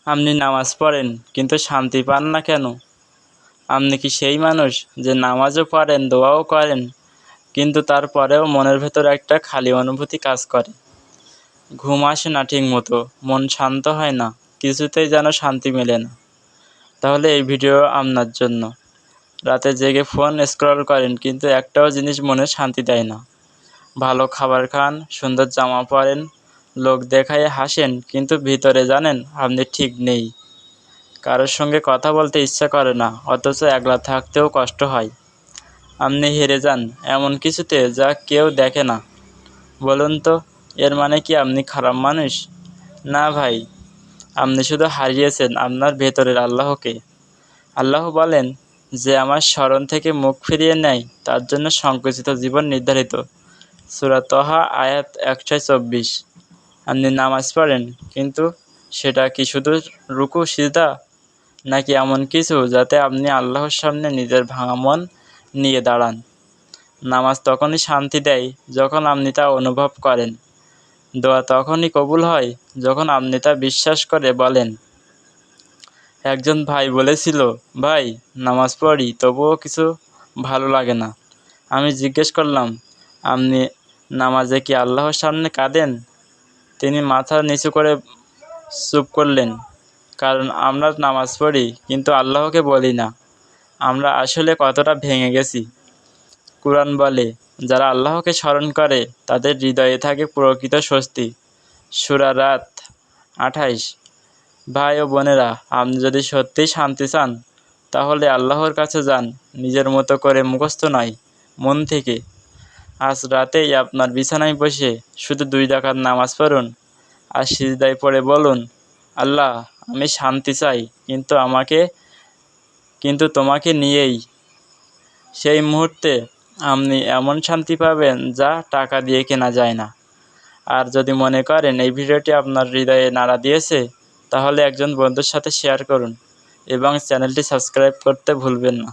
আপনি নামাজ পড়েন কিন্তু শান্তি পান না কেন? আপনি কি সেই মানুষ যে নামাজও পড়েন, দোয়াও করেন, কিন্তু তারপরেও মনের ভেতর একটা খালি অনুভূতি কাজ করে? ঘুম আসে না ঠিক মতো, মন শান্ত হয় না, কিছুতেই যেন শান্তি মেলে না। তাহলে এই ভিডিও আপনার জন্য। রাতে জেগে ফোন স্ক্রল করেন কিন্তু একটাও জিনিস মনে শান্তি দেয় না। ভালো খাবার খান, সুন্দর জামা পরেন, লোক দেখায় হাসেন, কিন্তু ভিতরে জানেন আপনি ঠিক নেই। কারোর সঙ্গে কথা বলতে ইচ্ছা করে না, অথচ একলা থাকতেও কষ্ট হয়। আপনি হেরে যান এমন কিছুতে যা কেউ দেখে না। বলুন তো, এর মানে কি আপনি খারাপ মানুষ? না ভাই, আপনি শুধু হারিয়েছেন আপনার ভেতরের আল্লাহকে। আল্লাহ বলেন, যে আমার স্মরণ থেকে মুখ ফিরিয়ে নেয় তার জন্য সংকুচিত জীবন নির্ধারিত। সূরা তহা আয়াত 124। আপনি নামাজ পড়েন, কিন্তু সেটা কি শুধু রুকু সিজদা, নাকি এমন কিছু যাতে আপনি আল্লাহর সামনে নিজের ভাঙা মন নিয়ে দাঁড়ান? নামাজ তখনই শান্তি দেয় যখন আপনি তা অনুভব করেন। দোয়া তখনই কবুল হয় যখন আপনি তা বিশ্বাস করে বলেন। একজন ভাই বলেছিল, ভাই, নামাজ পড়ি তবুও কিছু ভালো লাগে না। আমি জিজ্ঞেস করলাম, আপনি নামাজে কি আল্লাহর সামনে কাঁদেন? তিনি মাথা নিচু করে চুপ করলেন। কারণ আমরা নামাজ পড়ি কিন্তু আল্লাহকে বলি না। আমরা আসলে কতটা ভেঙে গেছি। কুরআন বলে, যারা আল্লাহকে স্মরণ করে তাদের হৃদয়ে থাকে প্রকৃত স্বস্তি। সূরা রাত 28। ভাই ও বোনেরা, আপনি যদি সত্যিই শান্তি চান তাহলে আল্লাহর কাছে যান, নিজের মতো করে মুখস্থ নয়, মন থেকে। আজ রাতেই আপনার বিছানায় বসে শুধু 2 রাকাত নামাজ পড়ুন আর সিজদায় পড়ে বলুন, আল্লাহ, আমি শান্তি চাই, কিন্তু তোমাকে নিয়েই। সেই মুহূর্তে আপনি এমন শান্তি পাবেন যা টাকা দিয়ে কেনা যায় না। আর যদি মনে করেন এই ভিডিওটি আপনার হৃদয়ে নাড়া দিয়েছে, তাহলে একজন বন্ধুর সাথে শেয়ার করুন এবং চ্যানেলটি সাবস্ক্রাইব করতে ভুলবেন না।